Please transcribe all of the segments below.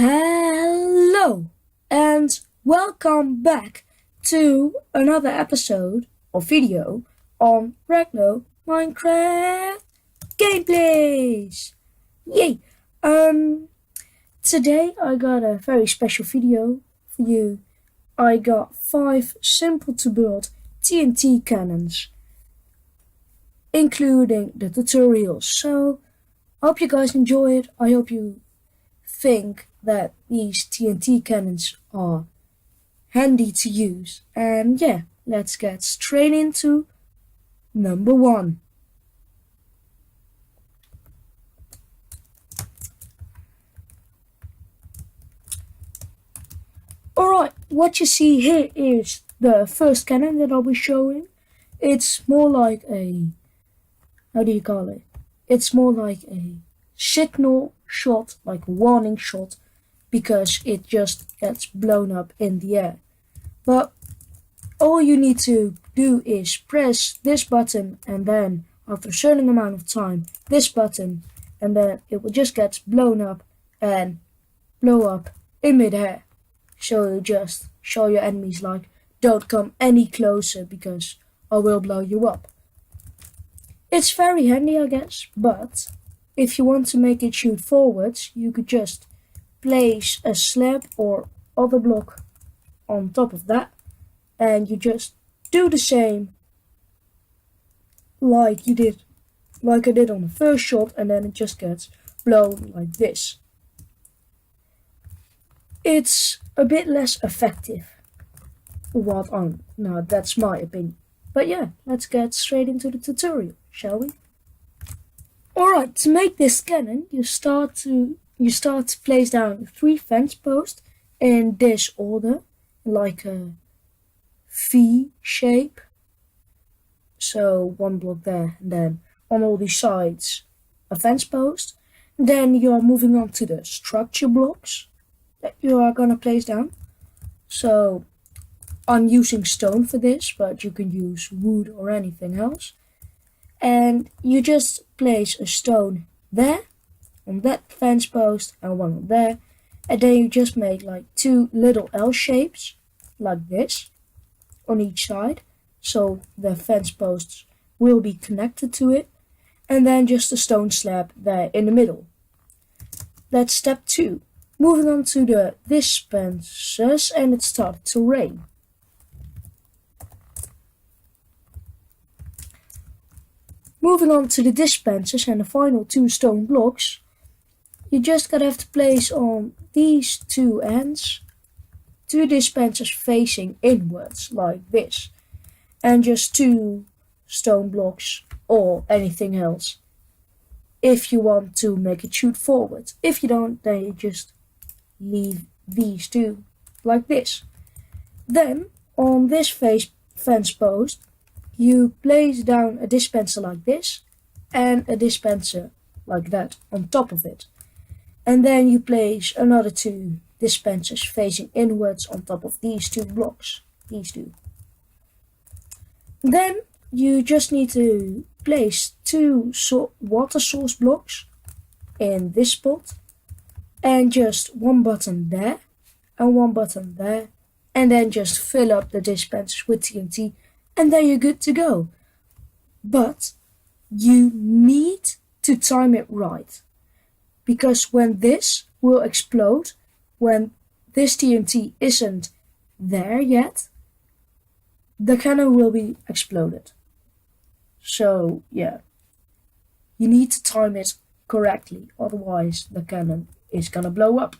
Hello and welcome back to another episode or video on reglo-minecraft gameplays. Yay! Today I got a very special video for you. I got 5 simple to build TNT cannons, including the tutorials. So I hope you guys enjoy it. I hope you think that these TNT cannons are handy to use. And yeah, let's get straight into number 1. Alright, what you see here is the first cannon that I'll be showing. It's more like a, how do you call it? It's more like a signal shot, like a warning shot, because it just gets blown up in the air. But all you need to do is press this button, and then after a certain amount of time this button, and then it will just get blown up and blow up in midair. So you just show your enemies like, don't come any closer because I will blow you up. It's very handy, I guess, but if you want to make it shoot forwards, you could just place a slab or other block on top of that, and you just do the same like I did on the first shot, and then it just gets blown like this. It's a bit less effective. Now that's my opinion. But yeah, let's get straight into the tutorial, shall we? Alright, to make this cannon, you start to place down 3 fence posts in this order, like a V shape. So 1 block there, and then on all these sides a fence post. And then you are moving on to the structure blocks that you are gonna place down. So I'm using stone for this, but you can use wood or anything else. And you just place a stone there on that fence post and 1 on there, and then you just make like 2 little L shapes like this on each side, so the fence posts will be connected to it, and then just a stone slab there in the middle. That's step 2. Moving on to the dispensers, and it started to rain. Moving on to the dispensers and the final 2 stone blocks, you just gotta have to place on these 2 ends 2 dispensers facing inwards like this, and just 2 stone blocks or anything else if you want to make it shoot forward. If you don't, then you just leave these 2 like this. Then on this fence post you place down a dispenser like this and a dispenser like that on top of it. And then you place another 2 dispensers facing inwards on top of these 2 blocks. These 2. Then you just need to place 2 water source blocks in this spot, and just 1 button there and 1 button there, and then just fill up the dispensers with TNT, and then you're good to go. But you need to time it right, because when this will explode, when this TNT isn't there yet, the cannon will be exploded. So yeah, you need to time it correctly, otherwise the cannon is gonna blow up.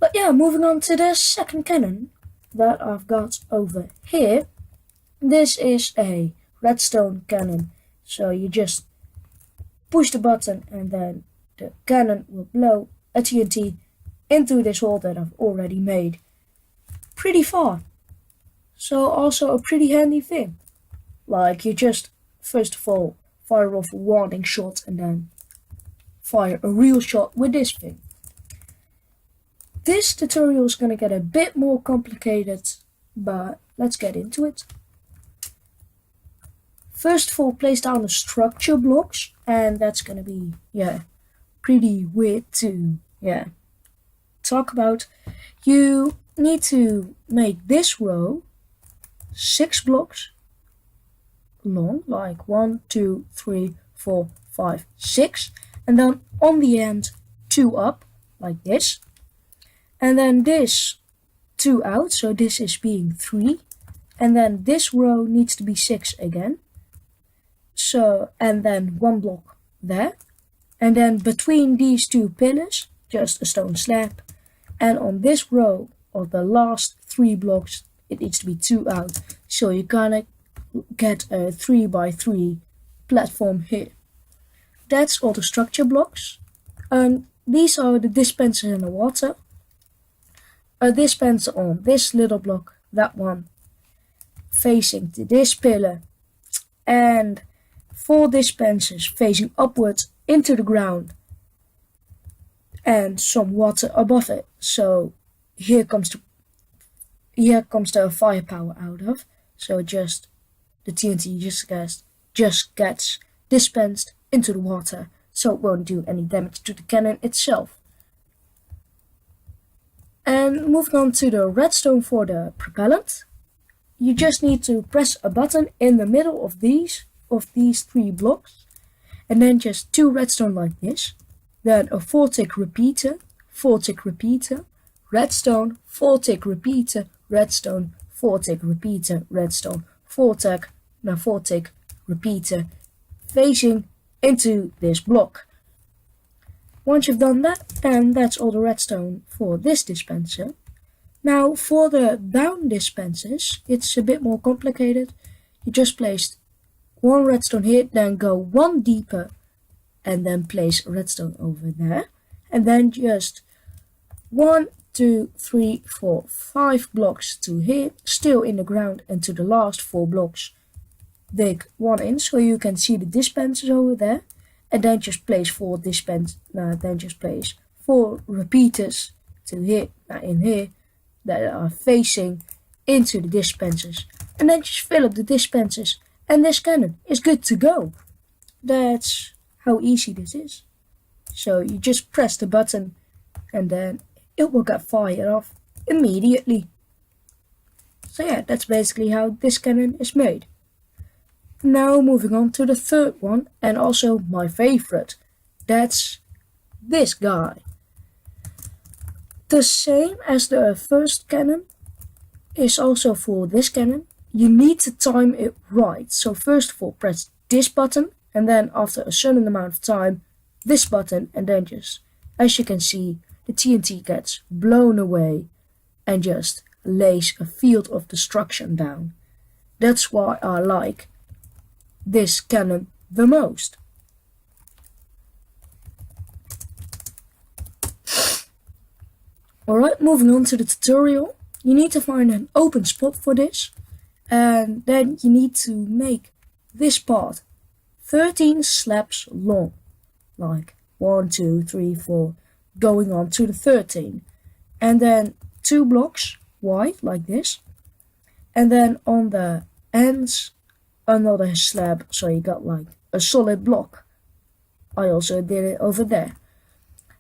But yeah, moving on to the second cannon that I've got over here. This is a redstone cannon, so you just push the button and then the cannon will blow a TNT into this hole that I've already made pretty far. So also a pretty handy thing. Like, you just first of all fire off a warning shot and then fire a real shot with this thing. This tutorial is gonna get a bit more complicated, but let's get into it. First of all, place down the structure blocks, and that's gonna be, pretty weird to, talk about, you need to make this row 6 blocks long, like 1, 2, 3, 4, 5, 6, and then on the end 2 up, like this, and then this 2 out, so this is being 3, and then this row needs to be 6 again, so, and then 1 block there, and then between these 2 pillars just a stone slab, and on this row of the last 3 blocks it needs to be 2 out, so you're gonna get a 3 by 3 platform here. That's all the structure blocks. These are the dispensers in the water. A dispenser on this little block, that one facing to this pillar, and 4 dispensers facing upwards into the ground, and some water above it. So here comes the firepower out of. So just the TNT just gets dispensed into the water, so it won't do any damage to the cannon itself. And moving on to the redstone for the propellant, you just need to press a button in the middle of these 3 blocks, and then just 2 redstone like this, then a 4-tick repeater, 4-tick repeater, redstone, 4-tick repeater, redstone, 4-tick repeater, redstone, 4-tick repeater, facing into this block. Once you've done that, then that's all the redstone for this dispenser. Now for the down dispensers, it's a bit more complicated. You just place 1 redstone here, then go 1 deeper, and then place redstone over there, and then just 1, 2, 3, 4, 5 blocks to here, still in the ground, and to the last 4 blocks dig 1 in, so you can see the dispensers over there, and then just place 4 repeaters to here, in here, that are facing into the dispensers, and then just fill up the dispensers, and this cannon is good to go. That's how easy this is. So you just press the button, and then it will get fired off immediately. So yeah, that's basically how this cannon is made. Now moving on to the third one, and also my favorite. That's this guy. The same as the first cannon is also for this cannon. You need to time it right. So first of all, press this button, and then after a certain amount of time, this button, and then just, as you can see, the TNT gets blown away and just lays a field of destruction down. That's why I like this cannon the most. Alright, moving on to the tutorial. You need to find an open spot for this, and then you need to make this part 13 slabs long, like 1, 2, 3, 4, going on to the 13, and then 2 blocks wide like this, and then on the ends another slab, so you got like a solid block. I also did it over there.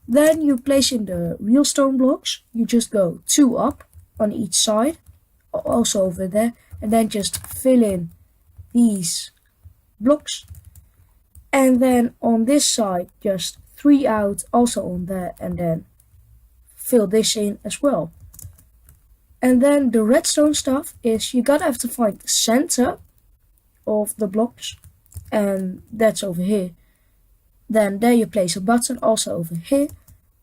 Then you place in the real stone blocks. You just go 2 up on each side, also over there, and then just fill in these blocks. And then on this side, just 3 out, also on there, and then fill this in as well. And then the redstone stuff is you gotta have to find the center of the blocks, and that's over here. Then there you place a button, also over here.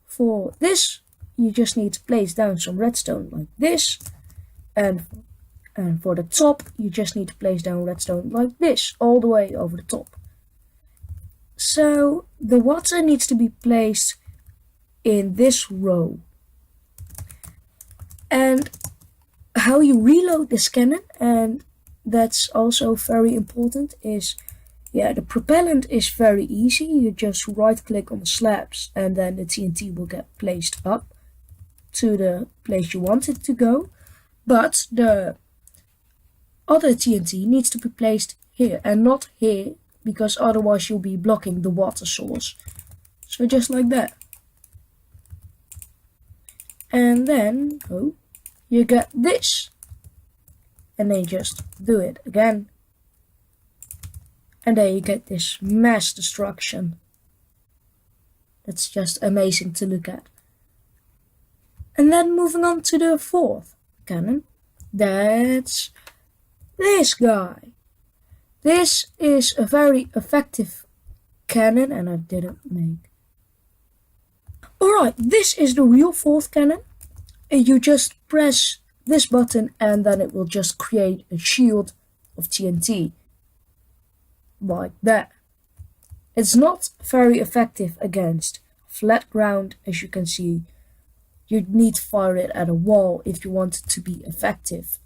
For this, you just need to place down some redstone like this, and for the top, you just need to place down redstone like this, all the way over the top. So the water needs to be placed in this row. And how you reload this cannon, and that's also very important, is the propellant is very easy. You just right click on the slabs, and then the TNT will get placed up to the place you want it to go. But the other TNT needs to be placed here and not here, because otherwise you'll be blocking the water source. So just like that. and then you get this, and then just do it again, and then you get this mass destruction. That's just amazing to look at. And then moving on to the fourth cannon, that's this guy. This is a very effective cannon, and I didn't make. Alright, this is the real fourth cannon. And you just press this button and then it will just create a shield of TNT. Like that. It's not very effective against flat ground, as you can see. You need to fire it at a wall if you want it to be effective,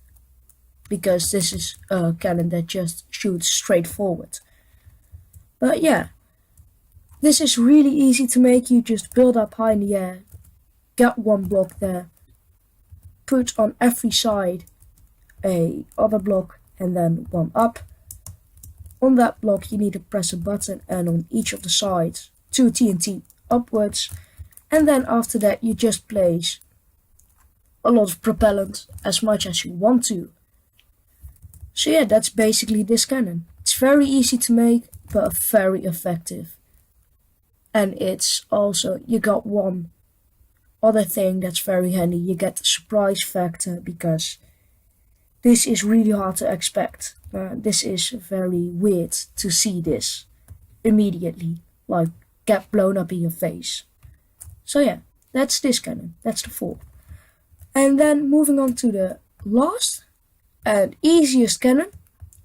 because this is a cannon that just shoots straight forward. But yeah, this is really easy to make. You just build up high in the air, get one block there, put on every side a other block, and then one up. On that block you need to press a button, and on each of the sides 2 TNT upwards, and then after that you just place a lot of propellant, as much as you want to. So yeah, that's basically this cannon. It's very easy to make, but very effective. And it's also, you got one other thing that's very handy. You get the surprise factor, because this is really hard to expect. This is very weird to see this immediately, like get blown up in your face. So yeah, that's this cannon. That's the fourth. And then moving on to the last and easiest cannon,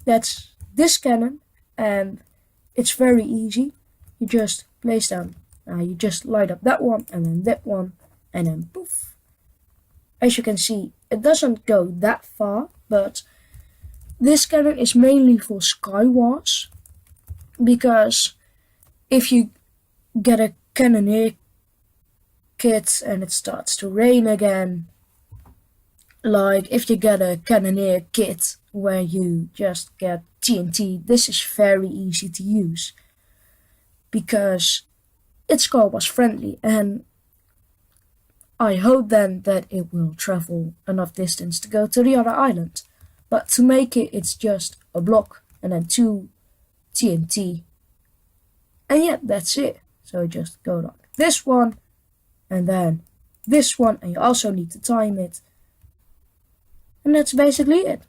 that's this cannon, and it's very easy. You just place down, you just light up that one, and then that one, and then poof. As you can see, it doesn't go that far, but this cannon is mainly for sky wars, because if you get a cannoneer kit and it starts to rain again, like if you get a cannoneer kit where you just get TNT, this is very easy to use, because it's sky wars friendly, and I hope then that it will travel enough distance to go to the other island. But to make it, it's just a block and then 2 TNT. And yeah, that's it. So just go like this one, and then this one, and you also need to time it. And that's basically it.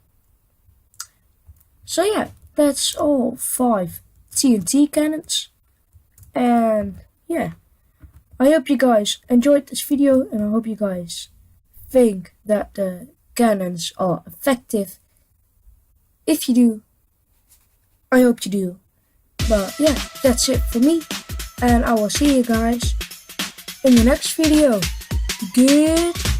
So yeah, that's all 5 TNT cannons. And yeah, I hope you guys enjoyed this video, and I hope you guys think that the cannons are effective. If you do, I hope you do. But yeah, that's it for me, and I will see you guys in the next video. Goodbye.